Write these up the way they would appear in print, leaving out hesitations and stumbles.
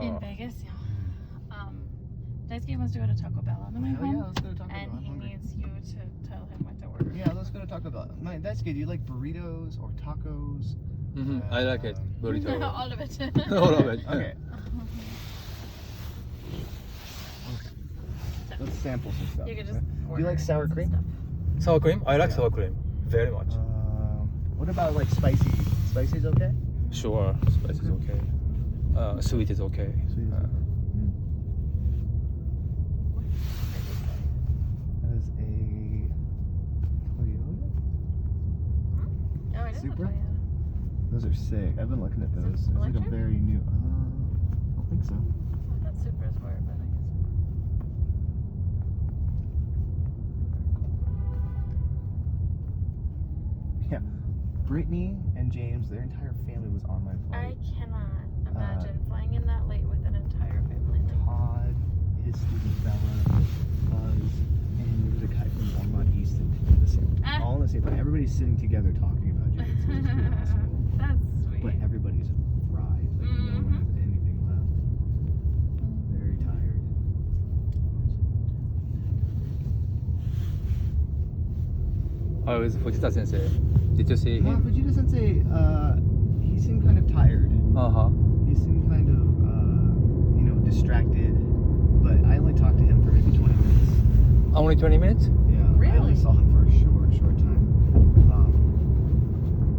In Vegas, yeah. Daisuke wants to go to Taco Bell on the way home. Yeah, let's go to Taco Bell. And he needs you to tell him what to order. Yeah, let's go to Taco Bell. That's good. Do you like burritos or tacos? I like it. Burrito. All of it. All of it. Okay. Let's sample some stuff. You could just Do you like order sour some cream? stuff. Sour cream? I like sour cream very much. What about like spicy? Spicy's okay? Sure, spice is okay. Sweet is okay. Sweet is okay. That is a Toyota? Oh, it is Supra? a Toyota. Those are sick. I've been looking at those. Is it It's like a electric? very new. I don't think so. I thought Supras were, but I guess. Yeah. Brittany and James, their entire family was on my I flight. cannot imagine flying in that late with an entire family. Todd, his student Bella, Buzz, and there was a guy from Walmart Easton. All in the same time. Everybody's sitting together talking about you. It's pretty awesome. That's sweet. But everybody's fried. Like no one has anything left. Very tired. How is Fujita sensei? Did you see Well, him? Fujita Sensei, he seemed kind of tired. Uh-huh. He seemed kind of, distracted. But I only talked to him for maybe 20 minutes. Only 20 minutes? Yeah. I only Really? saw him for a short time.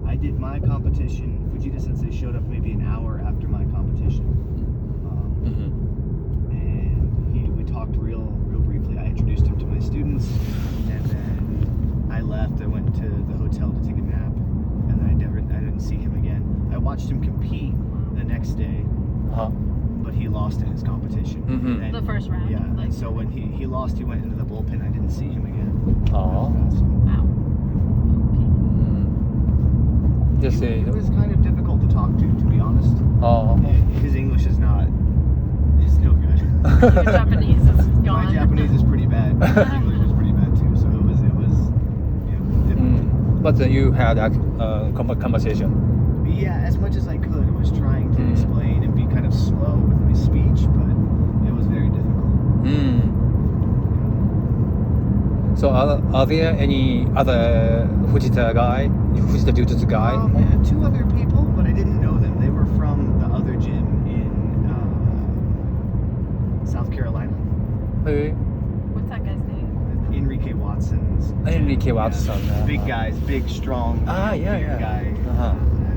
I did my competition. Fujita Sensei showed up maybe an hour after my competition. And we talked real briefly. I introduced him to my students, and then I left. I went to the hotel to take a nap, and then I didn't see him again. I watched him compete the next day, Uh-huh. but he lost in his competition. Mhm. And- The first round, Yeah. like- And so when he lost, he went into the bullpen. I didn't see him again. Oh. Awesome. Wow. Just say. It was kind of difficult to talk to be honest. Oh. His English is no good. Your Japanese is My gone. Japanese is pretty bad. His English was pretty bad too. So it was difficult. But then you had a conversation. Yeah, as much as I could, I was trying to explain and be kind of slow with my speech, but it was very difficult. So are there any other Fujita Jujutsu guy? Yeah, two other people, but I didn't know them. They were from the other gym in South Carolina. Hey, What's that guy's name? Enrique Watson's. Enrique Watson. Big guys, big, strong, Ah, yeah, weird yeah. guy. Uh-huh.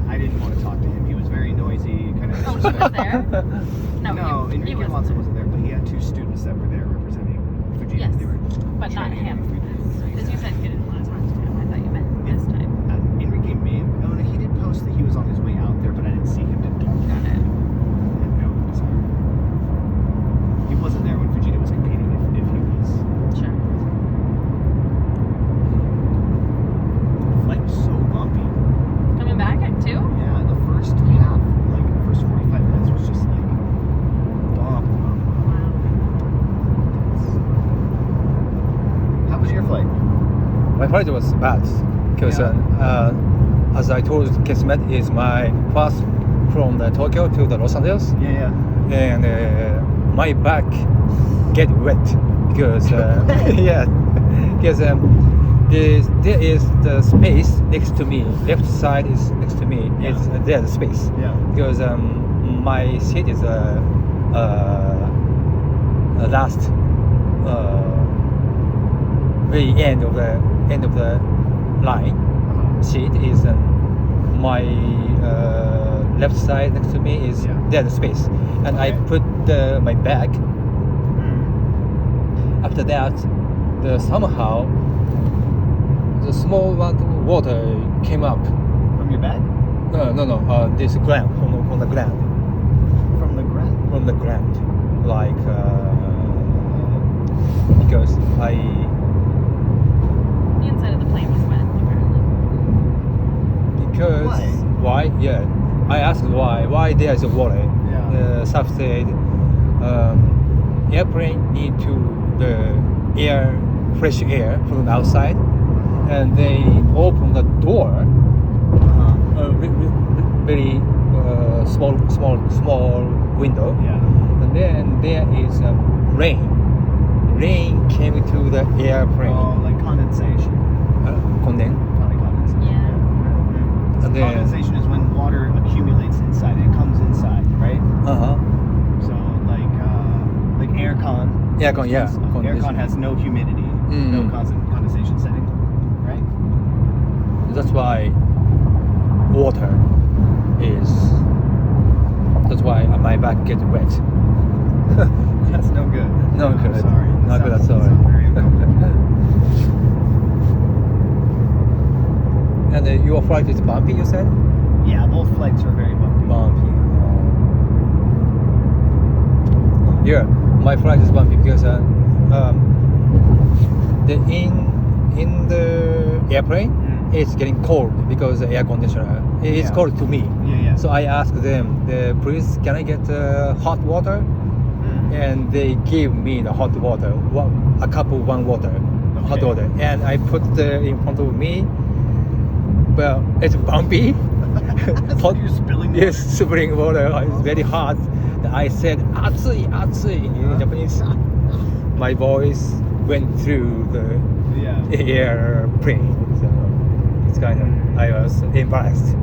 I didn't want to talk to him. He was very noisy, kind of Oh, he was disrespectful. there? No, he Enrique Watson wasn't there, but he had two students that were there representing Fujita. Yes, They were but not training him. Fujita. Because you said you didn't want to talk to him. I thought you meant this time. Enrique may have, no, he did post that he was on his way out there, but I didn't see him to talk to Got him. it. No desire. He wasn't there when Fujita was competing, if he was. Sure. The flight was so bumpy. Coming back at 2? Yeah, the first half, like the first 45 minutes was just like bump. Wow. How was your flight? My flight was bad because as I told Kismet, is my first from the Tokyo to the Los Angeles, Yeah. and my back get wet because because there is the space next to me. Left side is next to me. Yeah. It's there's space Yeah. because my seat is last very end of the line. Seat is my left side next to me is there's space, and I Okay. put my bag. After that, somehow the small amount of water came up. From your bag? No. This ground from the ground. From the ground? From the ground, like because The inside of the plane was wet, apparently. because why? Yeah, I asked why. Why there is water? Yeah. Staff said airplane need to the air, fresh air from the outside, and they open the door. Very small window. Yeah. And then there is rain. Rain came to the airplane. Oh, like condensation. Condensation. Probably condensation. Yeah. And then, Condensation is when water accumulates inside. It comes inside, right? So like aircon. Aircon, yeah. Aircon has no humidity, no condensation setting, right? That's why water is. That's why my back gets wet. That's no good. No I'm good. sorry. No good at all. Sounds very uncomfortable. And your flight is bumpy, you said? Yeah, both flights were very bumpy. Bumpy. Yeah, my flight is bumpy because in the airplane it's getting cold because the air conditioner is cold to me. Yeah. So I asked them, please, can I get hot water? And they gave me the hot water, a cup of warm water, hot water, and I put in front of me. Well, it's bumpy. Hot. You're spilling water. Yes, spring water. It's very hot. I said "atsui, atsui" in Japanese. My voice went through the airplane, so it's kind of I was embarrassed.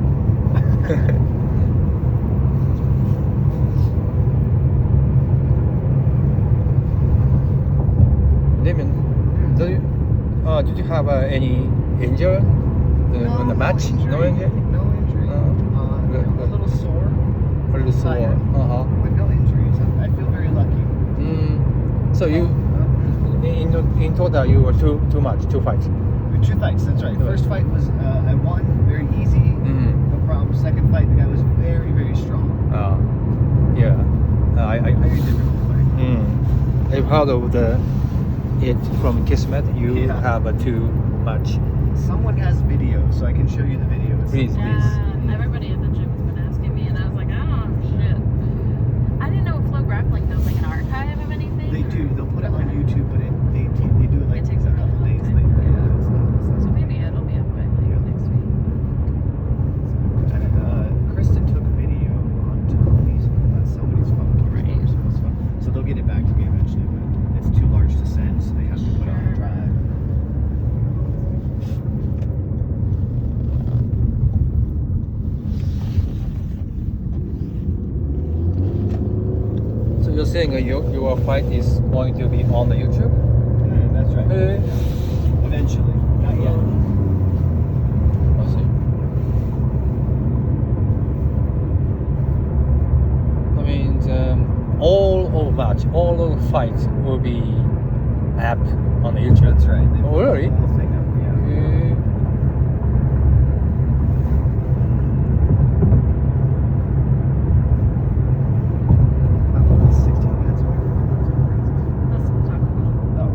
Damien, did you have any injury on the match? No injury? No injury. Good. A little sore. A little sore. Tired, but no injuries. I feel very lucky. So you, in total, you were two fights. Two fights, that's right. First fight was I won, very easy, no problem. Second fight, the guy was very, very strong. Yeah. Very difficult fight. I've heard of it from Kismet. You have too much. Someone has video, so I can show you the video. Please. Everybody at the gym has been asking me, and I was like, oh shit. I didn't know Flow Grappling does like an archive of anything. They do. They'll put it on YouTube, but they do it like It takes a a couple long days time. later. Yeah. It's not So maybe it'll be up by like next week. Kristen took video on somebody's phone. So they'll get it back to me eventually, but it's too large to send, so they have to put it on a drive. So you're saying your fight is going to be on the YouTube? That's right. Eventually. Not yet. I see. I mean, all of the fights will be up on the YouTube. That's right. They Oh, put really? the whole thing up, About 16 minutes away. Let's talk about Oh.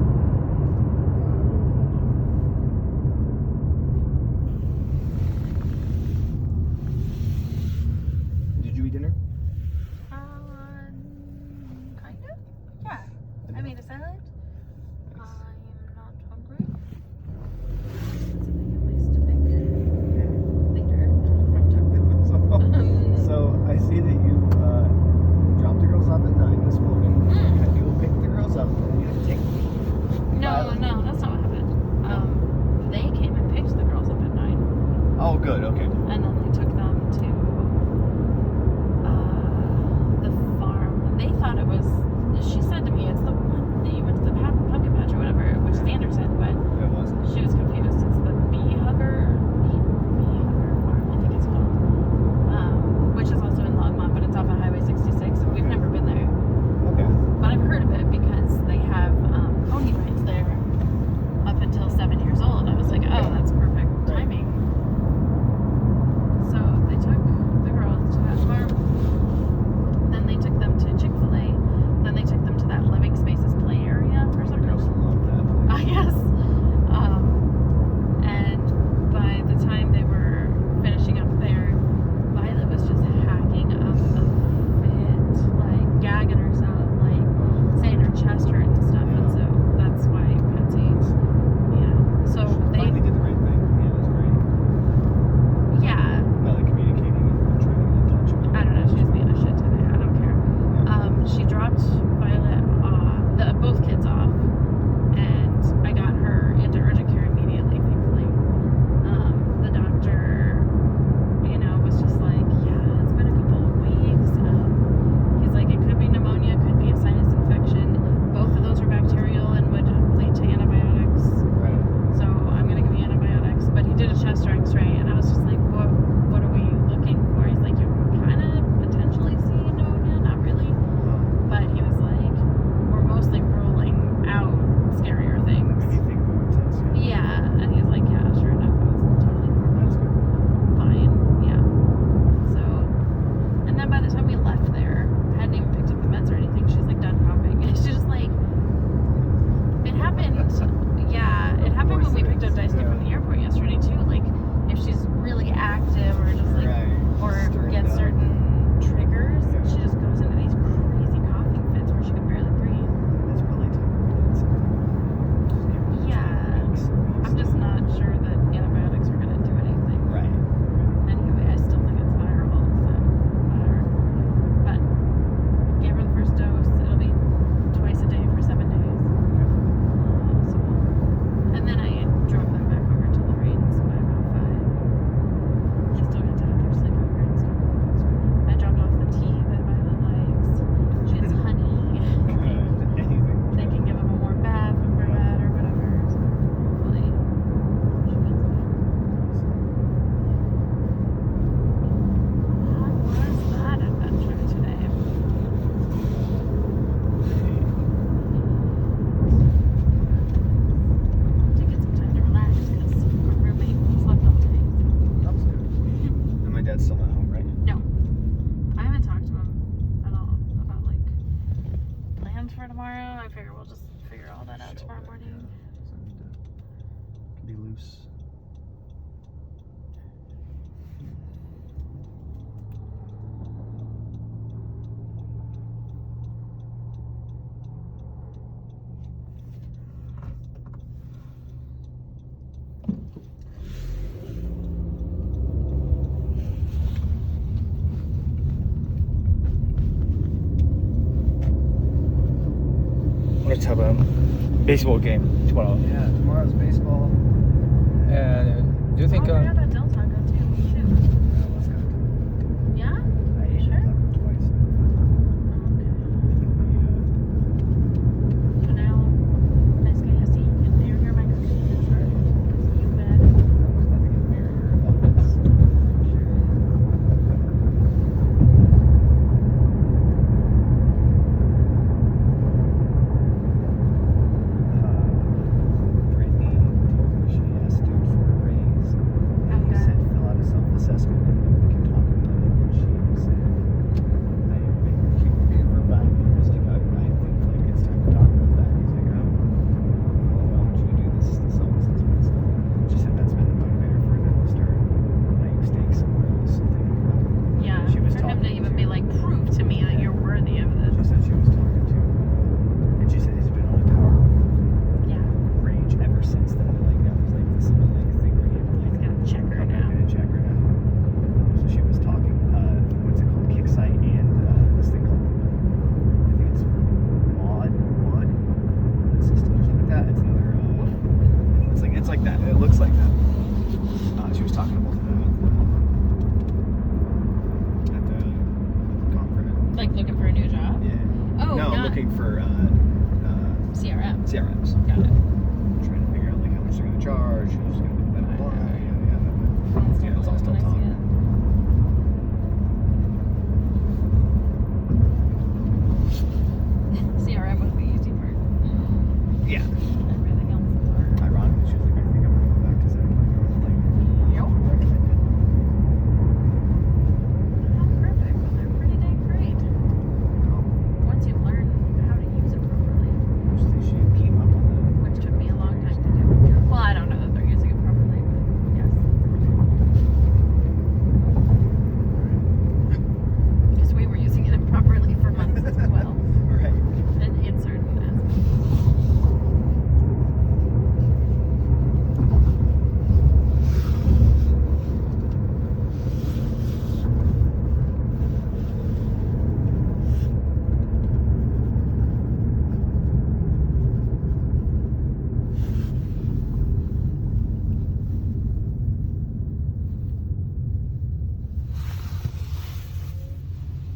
Did you eat dinner? kind of. Yeah. I made a salad. I'm not hungry. for tomorrow. I figure we'll just figure all that out tomorrow morning. Yeah. Something to be loose. Let's have a baseball game tomorrow. Yeah, tomorrow's baseball. And do you think? Oh, I forgot that Del Taco too. Shoot. Yeah, let's go. Yeah? I ate Sure. taco twice. So now, Miss KSC, you're here, my cookie. You bet. There was nothing inferior about this. Brittany told me she asked dude for a raise. And he said fill out a self-assessment and then we can talk about it. And she said, I have been here for 5 years. Like, I think like it's time to talk about that. He's like, oh, well, why don't you do this self-assessment? So she said that's been a motivator for them to start laying stakes somewhere else and thinking about it. Yeah, She was for him to talking even to- be like, prove to me that you're worthy of She this. said she was talking to, and she said he's been on a power Yeah, rage ever since then. Like that was like this little like thing where he had to he's like gonna check her come back now. in and check her now. So she was talking, what's it called, Kicksite and this thing called, I think it's Mod that system or something like that. It's another, it's like that. It looks like that. She was talking about that at the conference. Like looking for a new job? Yeah. Oh, no, not looking for CRM. CRMs. Got it. Trying to figure out like how much they're gonna charge, who's gonna be the better one. Yeah, it's all still talk. CRM was the easy part. Yeah. Everything else is hard. Ironically, she was like, I think I'm gonna go back to Zach. Like, Yep. recommended. Not perfect, but they're pretty dang great. Once you learn how to use it properly, She came up on which took me a long time to do. Well, I don't know that they're using it properly, but yes. Because we were using it improperly for months as well. Right. And in certain aspects.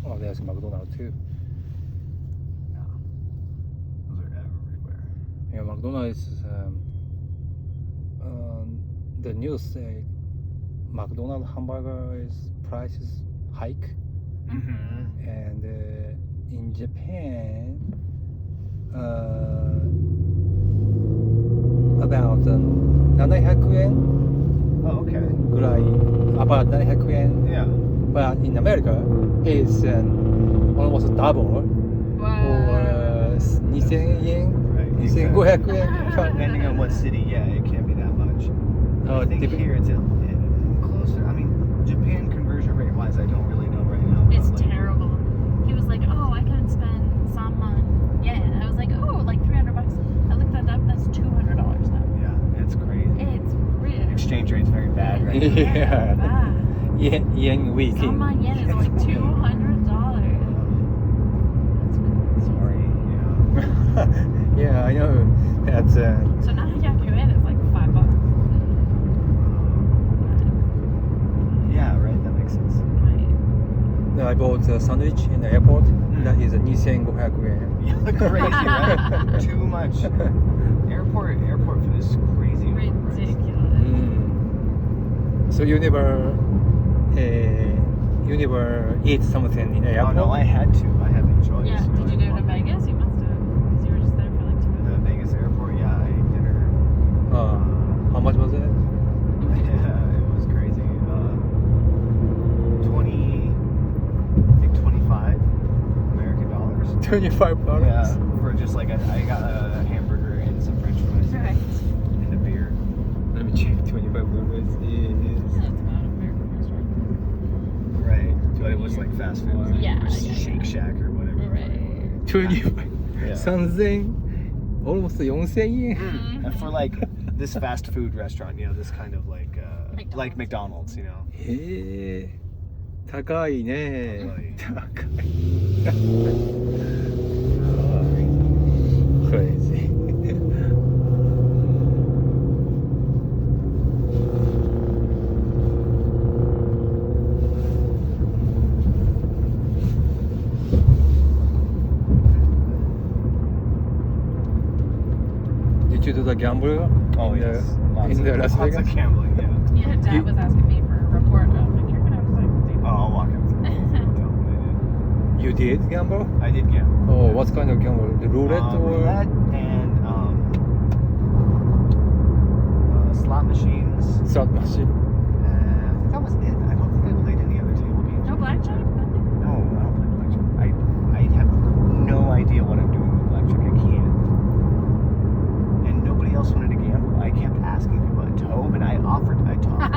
Oh, there's McDonald's too. No. Those are everywhere. Yeah, McDonald's. The news say McDonald's hamburger prices hike, Mm-hmm. and in Japan, about 700 yen Oh, okay. ぐらい about 700 yen, Yeah. but in America is almost double, or 2000 yen, Right. 2500 yen. Depending on what city, yeah, it can be that much. I think here it's closer. I mean, Japan conversion rate wise, I don't really know right now. It's but, like, terrible. He was like, oh, I can spend some yen. I was like, oh, like $300. I looked that up. That's $200 now. Yeah, it's crazy. It's real. Exchange rate's very bad right now. Yeah. Bad. Yen weaking. Some yen is like $200. Sorry. Yeah. Yeah, I know. That's So now yen is like $5. Yeah, right. That makes sense. Right. I bought a sandwich in the airport. That is 2500 yen. Yeah, crazy, right? Too much. Airport food is crazy. Ridiculous. So you never eat something in the Oh airport? no, I had to. I had no choice. Yeah, did you go to Vegas? You must have. Because you were just there for like 2 The minutes. Vegas airport, yeah, I ate dinner. How much was it? Yeah, it was crazy. 20, I think 25 American dollars. $25. Yeah, for just like I got a hamburger and some French fries Right. and a beer. Let me check. $25 Yeah, that's about American restaurant. Right. So it was like fast food. Yeah, Or yeah, Shake yeah. Shack or whatever. Right. 25. Yeah. 3000 almost 4000円 And for like this fast food restaurant, you know, this kind of like McDonald's, you know. へえ高いね高い Crazy Did you do the gamble Oh, in, yes. in the Las Lots Vegas? of gambling, yeah. Yeah, Dad You- was asking me for a report. I was like, you're gonna have to Oh, I'll walk him through. Tell him You did gamble? I did gamble. Oh, what kind of gamble? The roulette or? Roulette and slot machines. Slot machine? I think that was it. I don't think I played any other table games. No blackjack? Nothing? No, I don't play blackjack. I have no idea what I'm doing with blackjack. I can't. And nobody else wanted to gamble. I kept asking people at Tobe, and I talked to Tobin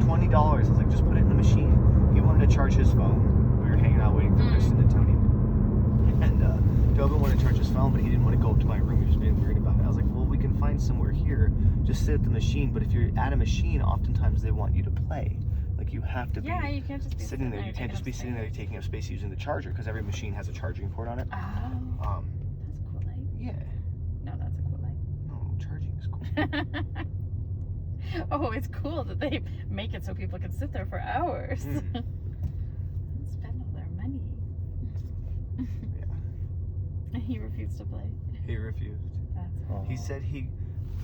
$20. I was like, just put it in the machine. He wanted to charge his phone. We were hanging out waiting for Kristen and Tony. And Tobin wanted to charge his phone, but he didn't want to go up to my room. He was being weird about it. I was like, well, we can find somewhere here. Just sit at the machine. But if you're at a machine, oftentimes they want you to play. Like you have to be Yeah, you can't just be sitting there. You can't taking just up be sitting there space. taking up space using the charger because every machine has a charging port on it. Oh, that's a cool light. Yeah. No, that's a cool light. No, charging is cool. Oh, it's cool that they make it so people can sit there for hours. Mm. And spend all their money. Yeah. He refused to play. He refused. That's He said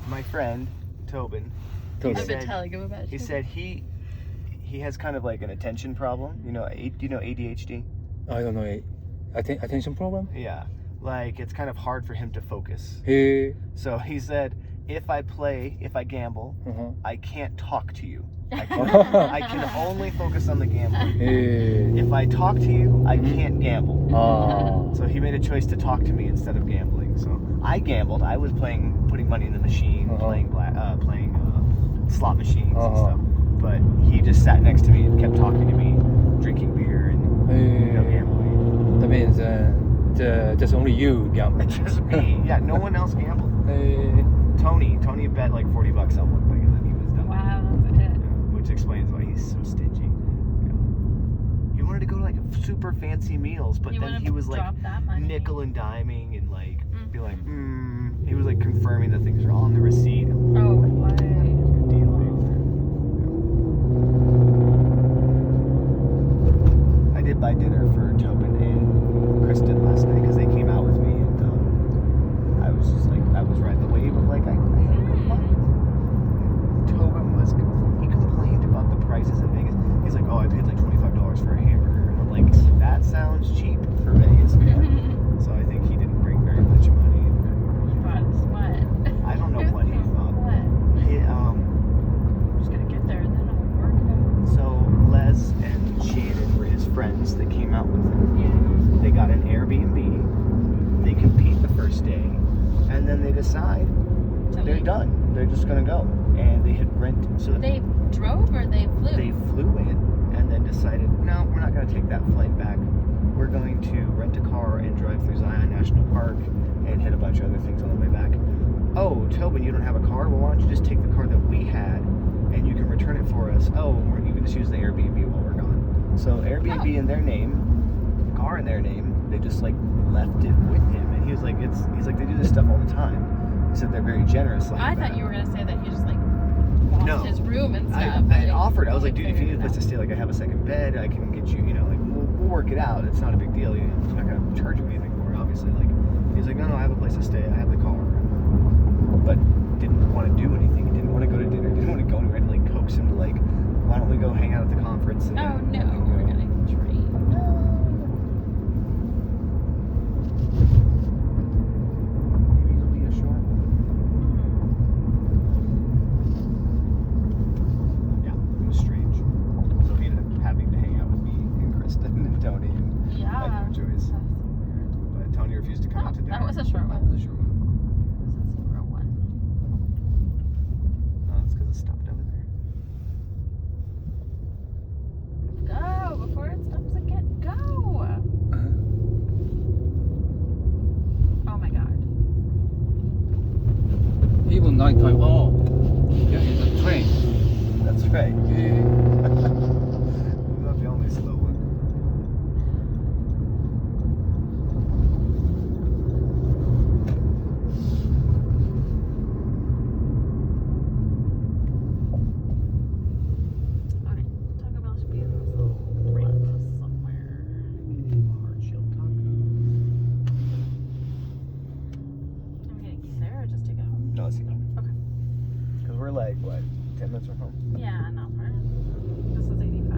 my friend Tobin. Tobin. I've been said- telling him about He you. said he has kind of like an attention problem. You know, do you know ADHD? I don't know. Attention problem? Yeah. Like it's kind of hard for him to focus. へえ So he said, if I gamble, I can't talk to you. I can only focus on the gambling. へえ If I talk to you, I can't gamble. あ So he made a choice to talk to me instead of gambling. So I gambled. I was putting money in the machine, playing slot machines and stuff. But he just sat next to me and kept talking to me, drinking beer and へ no え gambling. That means just only you gamble. Just me. Yeah, no one else gambled. へえ Tony bet like $40 on one thing and then he was done. Wow, that's it. Yeah, which explains why he's so stingy. Yeah. He wanted to go to like super fancy meals, but You then wanna he was like drop that money. nickel and diming and like be like, he was like confirming that things are all on the receipt. Oh, why? Good deal. I did buy dinner for Tobin and Kristen last night because they came out with me, and I was just like, I was riding the wave of like, I had good money. Tobin he complained about the prices in Vegas. He's like, oh, I paid like $25 for a hamburger, and I'm like, that sounds cheap for Vegas. So I think he didn't bring very much money. But what? I don't know what he thought. What? He, I'm just gonna get there and then I'll work it out. so Les and Shannon were his friends that came out with him. Yeah. They got an Airbnb. They compete the first day, and then they decide they're done. They're just gonna go, and they had rented. So They drove or they flew? they flew in, and then decided, no, we're not gonna take that flight back. We're going to rent a car and drive through Zion National Park and hit a bunch of other things on the way back. Oh, Tobin, you don't have a car? Well, why don't you just take the car that we had, and you can return it for us? Oh, you can just use the Airbnb while we're gone. So Airbnb in their name, car in their name. They just like left it with him, and he was like, he's like, they do this stuff all the time. He said they're very generous. Like I that. thought you were gonna say that he just like lost No. his room and stuff. I but offered. I was like, dude, if you need a figured it place to stay, like I have a second bed, I can get you. You know, like we'll work it out. It's not a big deal. You know, I'm not gonna charge you anything for it. Obviously, like he's like, no, I have a place to stay. I have the car, but didn't want to do anything. He didn't want to go to dinner. Didn't want to go anywhere. To like coax him to like, why don't we go hang out at the conference? And out. Oh then, no, we're gonna train. Maybe it'll be a short one. Yeah, it was strange. So he ended up having to hang out with me and Kristen and Tony, and I Yeah. had no choice. That's so weird. But refused to come Oh, out to dinner. that was a short That one. was a short one. This is a real one. Oh, it's because it stopped over there. Go before it stops again. Go. Oh my god. Even nighttime. Oh, yeah, it's a train. That's right. Yeah. I'm not the only slow one. Okay, Taco Bell should be in this little run somewhere. Hard shell taco. Are we gonna eat there or just take it home? No, let's see. Okay. Because we're like, what, 10 minutes from home? Yeah, not far. This is 85.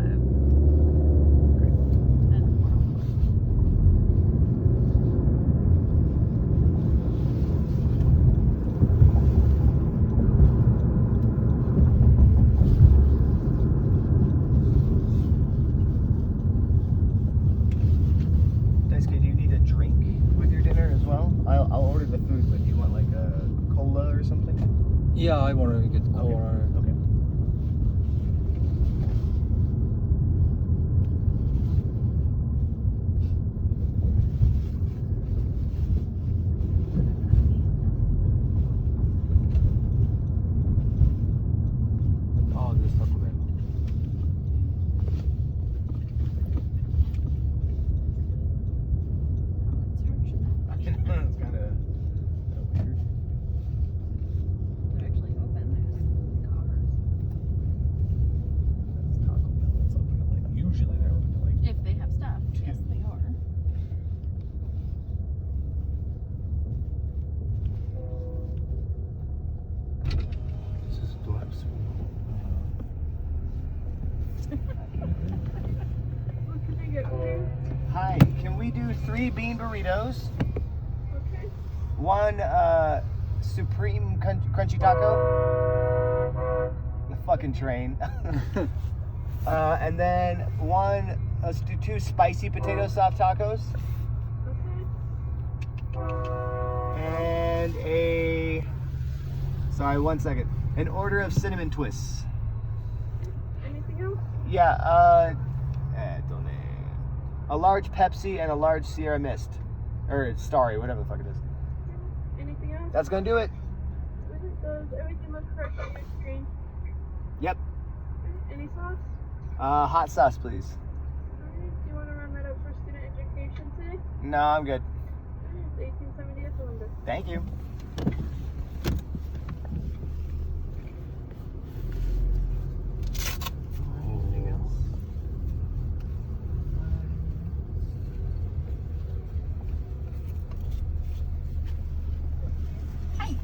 Great. And 104. Daisuke, do you need a drink with your dinner as well? I'll order the food, but do you want like a cola or something? Yeah, I want to get cola. Okay. Oh, there's Taco Bell. It's kind of weird. They're actually open. There's covers. That's Taco Bell. It's open at like, usually they're open at like, If they have stuff, yes, they are. this is drive-through. What can I get for you? Hi, can we do 3 bean burritos? Okay. 1 supreme crunchy taco. The fucking train. And then let's do 2 spicy potato soft tacos. Okay. And sorry, 1 second. An order of cinnamon twists. Anything else? Yeah, a large Pepsi and a large Sierra Mist. Or Starry, whatever the fuck it is. Anything else? That's gonna do it. Does everything look correct on your screen? Yep. Any sauce? Hot sauce, please. Alright, do you want to run that up for student education today? No, I'm good. It's 1870 at the window. Thank you. Anything else? Hi.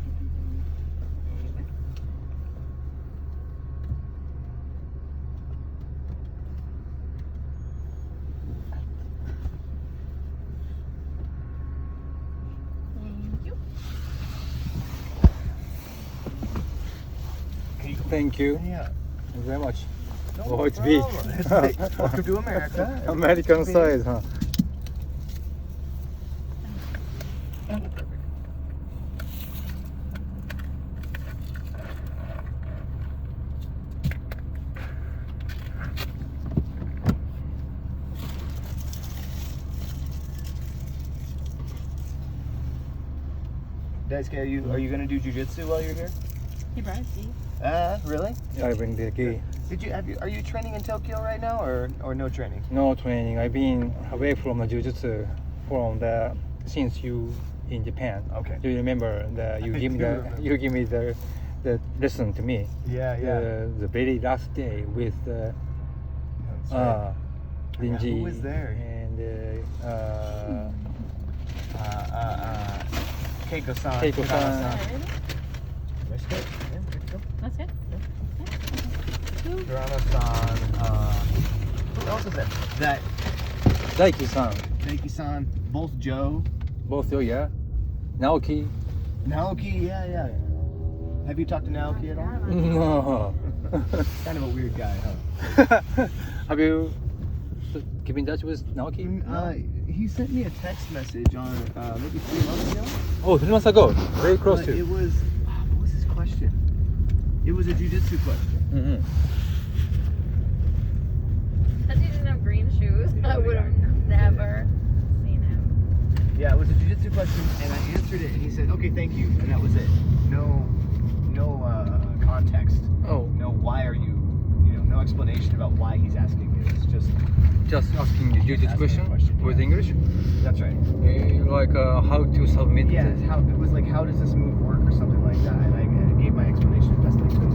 Thank you. Thank you. Yeah. Thank you very much. No Oh, it's big. problem. It's big. Welcome to America. American It's big. size, huh? Daisuke, are you gonna do jujitsu while you're here? He brought his keys. Really? I bring the key. Are you training in Tokyo right now or no training? No training. I've been away from the jiu-jitsu since you in Japan. Okay. Do you remember I do remember. you give me the lesson to me? Yeah, The very last day with That's right. Linji. Who was there? And Keiko-san. Keiko-san. Good. That's good. Yeah, good to go. That's good. Hirano-san. Who else is there? That Daiki-san. Naiki-san. Both Joe. Both you, yeah. Naoki. Naoki, yeah. Have you talked to Naoki at all? No. Kind of a weird guy, huh? Have you keep in touch with Naoki? he sent me a text message on maybe 3 months ago. Oh, 3 months ago. Very close But to. it was, what was his question? It was a jiu-jitsu question. Mm-hmm. Had he didn't have green shoes, I would have never seen him. Yeah, it was a jiu-jitsu question, and I answered it, and he said, "Okay, thank you," and that was it. No context. Oh, No, why are you? No explanation about why he's asking you. It's just just asking the jiu-jitsu Asking a question question, with yeah. English. that's right. Like how to submit. Yeah, it was like, how does this move work or something like that, and I gave my explanation best I could.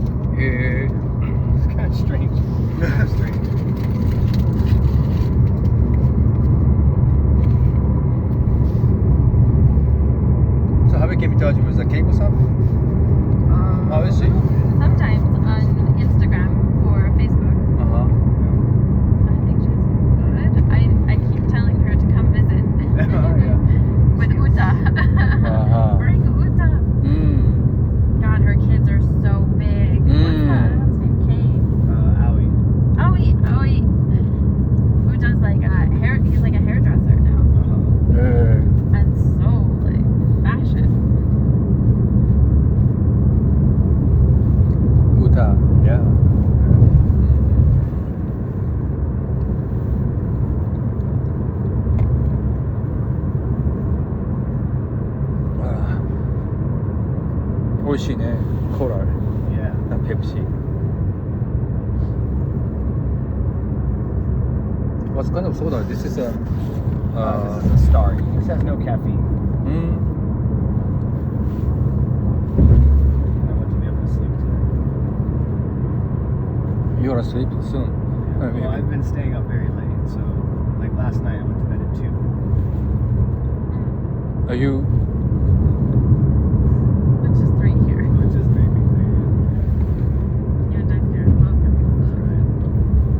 It's kind of strange. Kind of strange. So have you came in touch with Keiko-san? How is she? Sometimes on Instagram or Facebook. Uh-huh. I think she's good. I keep telling her to come visit Yeah. with Uta. Uh-huh. Bring Uta. God, her kids are so big. What's that? What's his name? Kate. Owie. Owie. Uta's like he's like a hairdresser now. And so like fashion. Uta, yeah. 오이시네, 코랄, Yeah. 펩시. What's kind of soda? This is a. This is a star. This has no caffeine. I want to be able to sleep today. You're asleep soon. Well, I've been staying up very late, so like last night I went to bed at 2. Are you? Which is 3 here. Which is maybe You and I here welcome.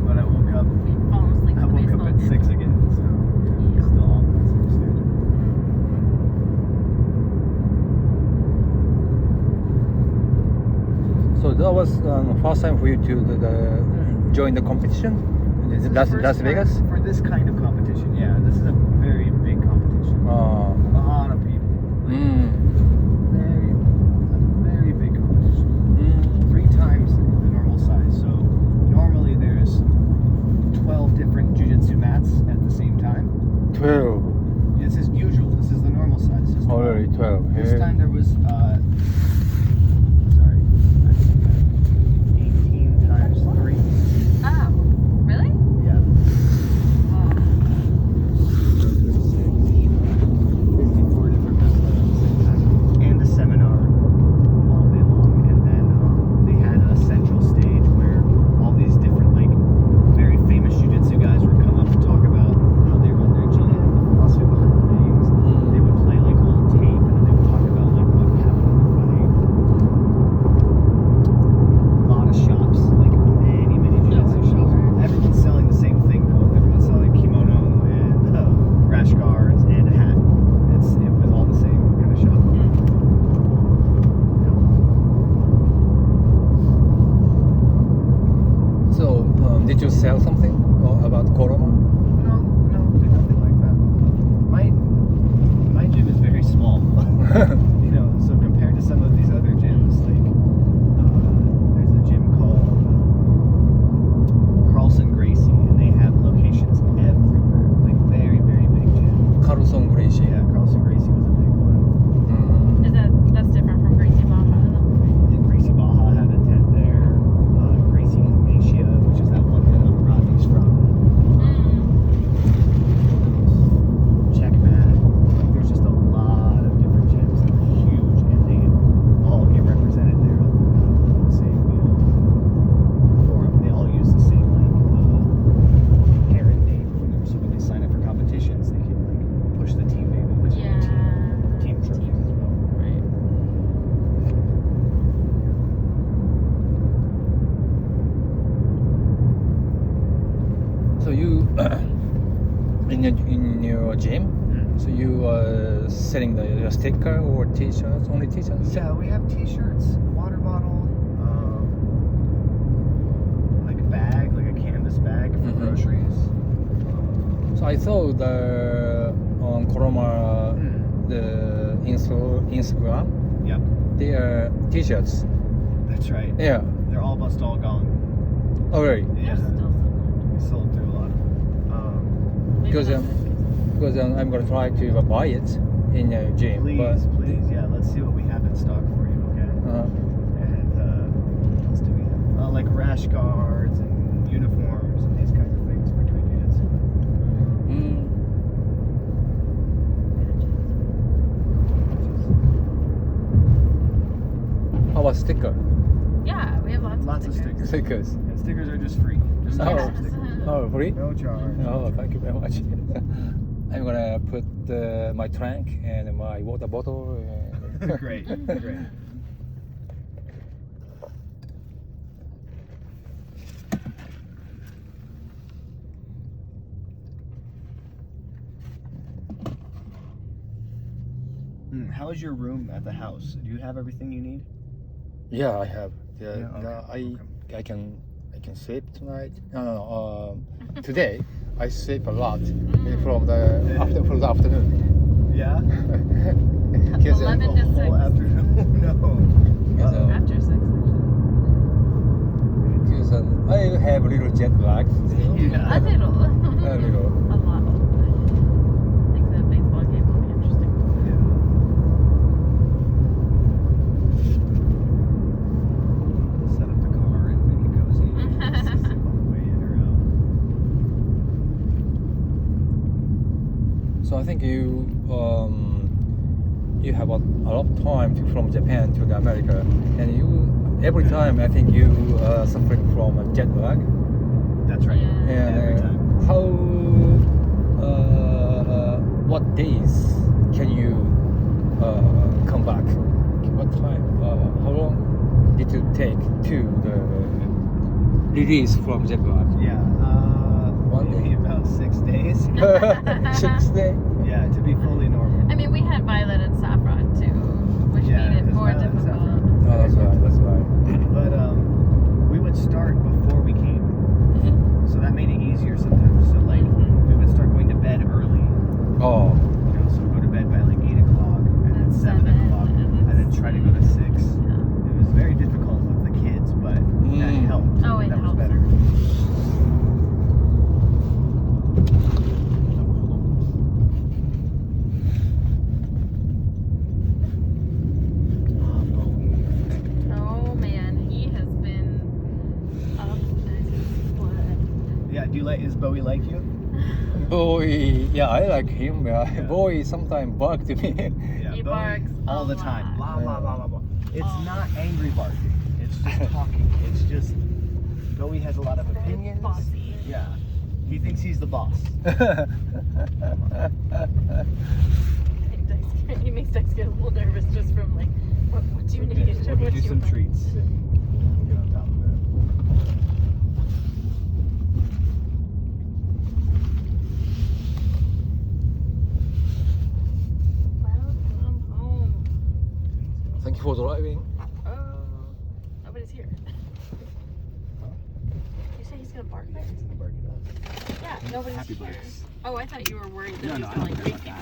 But I woke up. Falling asleep I in the woke up baseball at 6 game. again, so Yeah. still all on the same schedule. So that was first time for you to join the competition This is in the Las first time Vegas. for this kind of competition. Yeah, this is a very big competition. A lot of people. Very big competition. 3 times the normal size. So normally there's 12 different jiu-jitsu mats at the same time. 12. This is usual. This is the normal size. Just 12. Already 12. This Yeah. time there was 18 times 3. Oh, really? Yeah. Wow. 54 different mats at the same time. And a seminar all day long. And then they had a central stage where all these different, like, very famous jiu-jitsu guys would come up and talk about how they run their gym, the philosophy behind things. They would play, like, old tape, and then they would talk about, like, what happened in the fight. A lot of shops, like, many jiu-jitsu shops. Everyone's selling the same thing, though. Everyone's selling kimono and rash guards and a hat. It was all the same kind of shop. So did you sell something about Koroma? No, nothing like that. My gym is very small. So compared to some of these other gyms, like there's a gym called Carlson Gracie, and they have locations everywhere. Like very big gym. Carlson Gracie. Yeah, Carlson Gracie was a big one. That's different from Gracie Baja though. And Gracie Baja had a tent there. Gracie Ignatia, which is that one that Rodney's from. Checkmat. Like there's just a lot of different gyms that are huge, and they all get represented there on the same forum. They all use the same parent name or whatever. So when they sign up for competitions, they can like push the team name in with team trophies as well. Right. So you in your gym. So you are selling your sticker or t-shirts? Only t-shirts? Yeah, we have t-shirts, water bottle, like a bag, like a canvas bag for groceries. So I saw the on Coroma the Instagram. Yep, Their T-shirts. that's right. Yeah. They're almost all gone. Oh really? Yeah, There's still some we sold through a lot. left. Maybe Because not because I'm gonna try to buy it in the gym. Please, please, yeah. Let's see what we have in stock for you, okay? And what else do we have? Like rash guards and uniforms and these kinds of things for doing jiu-jitsu. How about sticker? Yeah, we have lots Of stickers. Stickers. And stickers are just free. Just Oh. some stickers. Oh, free? No charge. Oh, thank you very much. I'm gonna put my trunk and my water bottle. And Great, great. How is your room at the house? Do you have everything you need? Yeah, I have. Yeah, Yeah, okay, I can sleep tonight. No. Today I sleep a lot from the afternoon. Yeah. Because, 11 to 6. Whole afternoon. No. Because, Uh-oh. After 6. because I have a little jet lag. Still. Yeah. A little. A little. A lot. I think the baseball game will be interesting. Set up the car and make it cozy. Sleep on the way in or out. So I think you have a lot of time from Japan to the America, and every time I think you suffering from a jet lag. That's right. Yeah. And Every time. how what days can you come back? What time? How long did it take to the release from jet lag? Yeah. Maybe about 6 days. 6 days. Yeah, to be fully normal. I mean, we had Violet and Saffron too, which Yeah, made it because more Violet and difficult. Saffron. Oh, that's right. That's right. But we would start before we came, so that made it easier sometimes. So like we would start going to bed early, Oh. you know, so go to bed by like 8 o'clock and then 7 7, o'clock, and then try to go to 6. It was very difficult with the kids, but that helped. Oh, it that was helped. better. Oh man, he has been up as what? Yeah, is Bowie like you? Boy, yeah, I like him. Boy sometimes bark to me. Yeah, He Bowie barks all a the time. lot. Blah blah blah blah blah. It's Oh. not angry barking. It's just talking. It's just Bowie has a lot of opinions. Bossy. Yeah, he thinks he's the boss. He makes Dex get a little nervous just from like, what do you need? Let me What do you some want? treats. Get on top of it. Welcome home. Thank you for driving. Nobody's here. You say he's gonna bark there? He's gonna bark it up. Yeah, nobody's Happy here. barks. Oh, I thought you were worried that No, he no, was I gonna don't like care make about